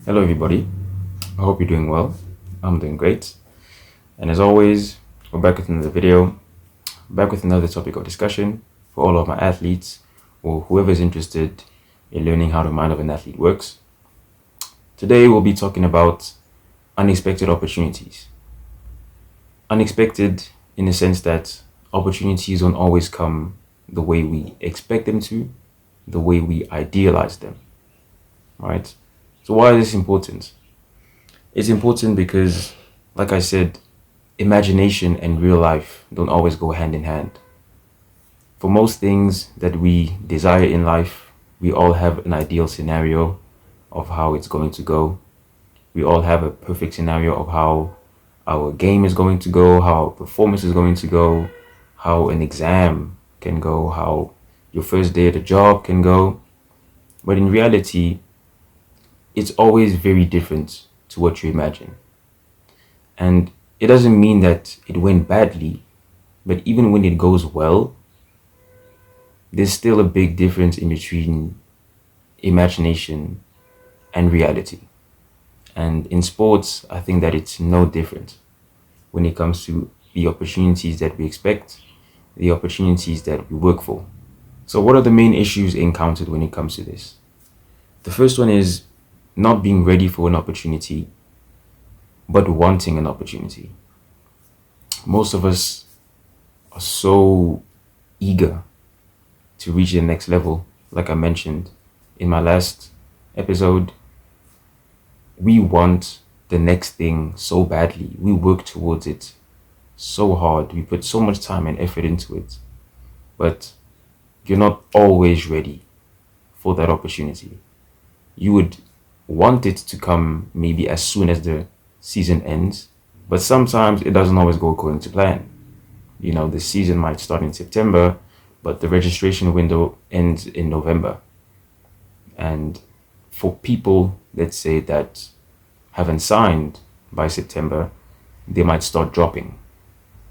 Hello, everybody. I hope you're doing well. I'm doing great. And as always, we're back with another video, back with another topic of discussion for all of my athletes or whoever is interested in learning how the mind of an athlete works. Today, we'll be talking about unexpected opportunities. Unexpected in the sense that opportunities don't always come the way we expect them to, the way we idealize them, right? So, why is this important? It's important because, like I said, imagination and real life don't always go hand in hand. For most things that we desire in life, we all have an ideal scenario of how it's going to go. We all have a perfect scenario of how our game is going to go, how our performance is going to go, how an exam can go, how your first day at a job can go. But in reality, it's always very different to what you imagine. And it doesn't mean that it went badly, but even when it goes well, there's still a big difference in between imagination and reality. And in sports, I think that it's no different when it comes to the opportunities that we expect, the opportunities that we work for. So, what are the main issues encountered when it comes to this? The first one is not being ready for an opportunity, but wanting an opportunity. Most of us are so eager to reach the next level. Like I mentioned in my last episode, we want the next thing so badly. We work towards it so hard. We put so much time and effort into it. But you're not always ready for that opportunity. You would want it to come maybe as soon as the season ends, but sometimes it doesn't always go according to plan. The season might start in September, but the registration window ends in November. And for people, let's say, that haven't signed by September, they might start dropping.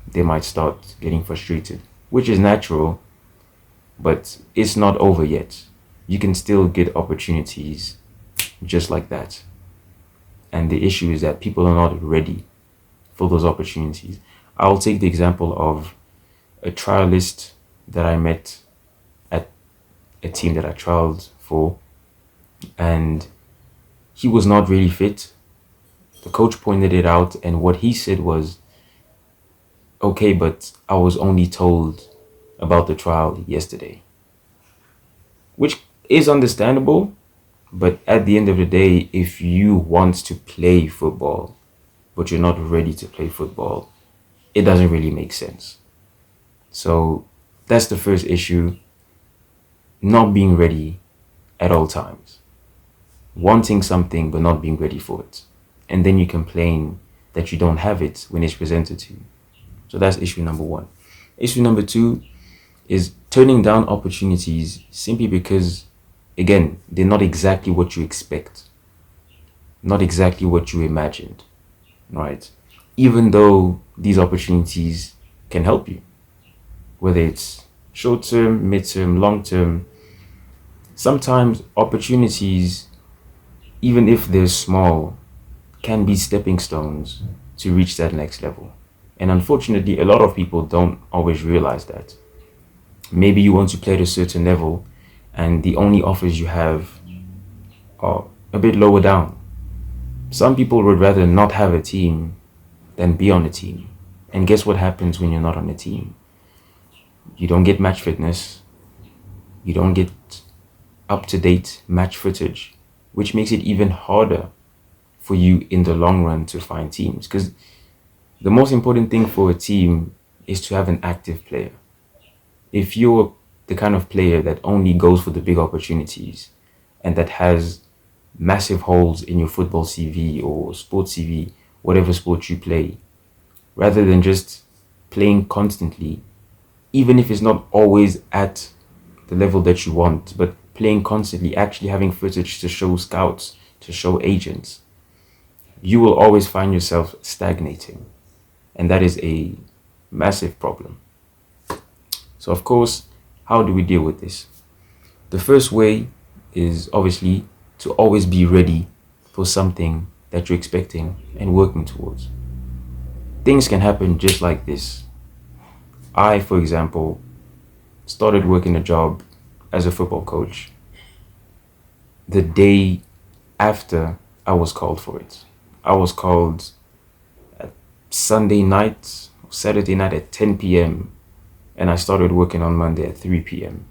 They might start getting frustrated, which is natural, but it's not over yet. You can still get opportunities just like that. And the issue is that people are not ready for those opportunities. I'll take the example of a trialist that I met at a team that I trialed for, and he was not really fit. The coach pointed it out, and what he said was, okay, but I was only told about the trial yesterday, which is understandable. But at the end of the day, if you want to play football, but you're not ready to play football, it doesn't really make sense. So that's the first issue, not being ready at all times. Wanting something, but not being ready for it. And then you complain that you don't have it when it's presented to you. So that's issue number one. Issue number two is turning down opportunities simply because, again, they're not exactly what you expect, not exactly what you imagined, right? Even though these opportunities can help you, whether it's short term, mid term, long term, sometimes opportunities, even if they're small, can be stepping stones to reach that next level. And unfortunately, a lot of people don't always realize that. Maybe you want to play at a certain level, and the only offers you have are a bit lower down. Some people would rather not have a team than be on a team. And guess what happens when you're not on a team? You don't get match fitness. You don't get up-to-date match footage, which makes it even harder for you in the long run to find teams. Because the most important thing for a team is to have an active player. If you're the kind of player that only goes for the big opportunities and that has massive holes in your football CV or sports CV, whatever sport you play, rather than just playing constantly, even if it's not always at the level that you want, but playing constantly, actually having footage to show scouts, to show agents, you will always find yourself stagnating. And that is a massive problem. So, of course, how do we deal with this? The first way is obviously to always be ready for something that you're expecting and working towards. Things can happen just like this. I, for example, started working a job as a football coach the day after I was called for it. I was called Sunday night, Saturday night at 10 p.m. and I started working on Monday at 3 p.m.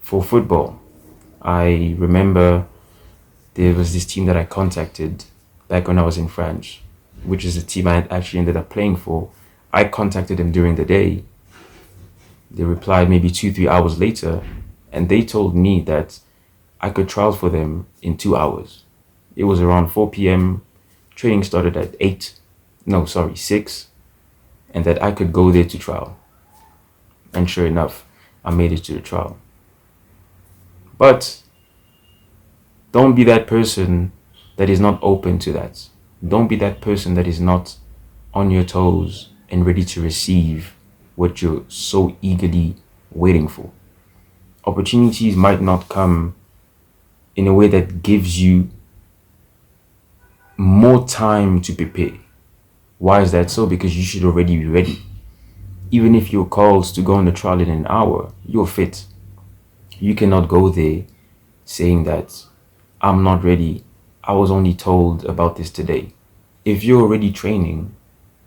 For football, I remember there was this team that I contacted back when I was in France, which is a team I had actually ended up playing for. I contacted them during the day. They replied maybe 2-3 hours later, and they told me that I could trial for them in 2 hours. It was around 4 p.m. Training started at 6, and that I could go there to trial. And sure enough, I made it to the trial. But don't be that person that is not open to that. Don't be that person that is not on your toes and ready to receive what you're so eagerly waiting for. Opportunities might not come in a way that gives you more time to prepare. Why is that so? Because you should already be ready. Even if you're called to go on the trial in an hour, you're fit. You cannot go there saying that I'm not ready. I was only told about this today. If you're already training,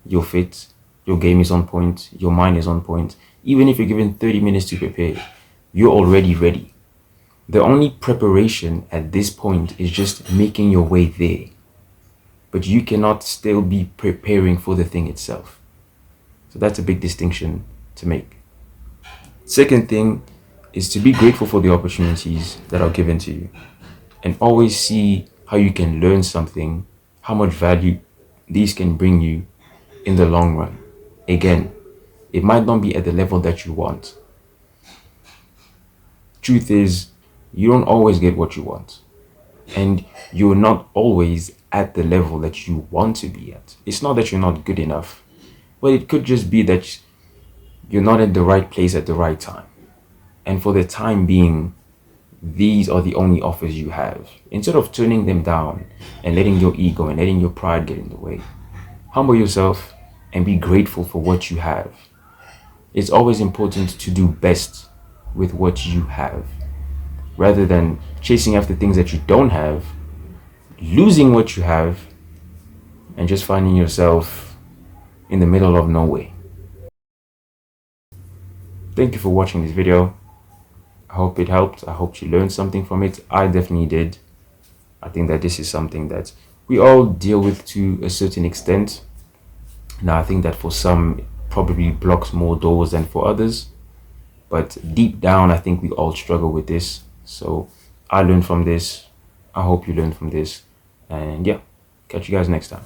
you're fit, your game is on point, your mind is on point. Even if you're given 30 minutes to prepare, you're already ready. The only preparation at this point is just making your way there. But you cannot still be preparing for the thing itself. So that's a big distinction to make. Second thing is to be grateful for the opportunities that are given to you, and always see how you can learn something, how much value these can bring you in the long run. Again, it might not be at the level that you want. Truth is, you don't always get what you want, and you're not always at the level that you want to be at. It's not that you're not good enough, but it could just be that you're not at the right place at the right time. And for the time being, these are the only offers you have. Instead of turning them down and letting your ego and letting your pride get in the way, humble yourself and be grateful for what you have. It's always important to do best with what you have, rather than chasing after things that you don't have, losing what you have, and just finding yourself in the middle of nowhere. Thank you for watching this video. I hope it helped. I hope you learned something from it. I definitely did. I think that this is something that we all deal with to a certain extent. Now, I think that for some, it probably blocks more doors than for others. But deep down, I think we all struggle with this. So I learned from this. I hope you learned from this. And yeah, catch you guys next time.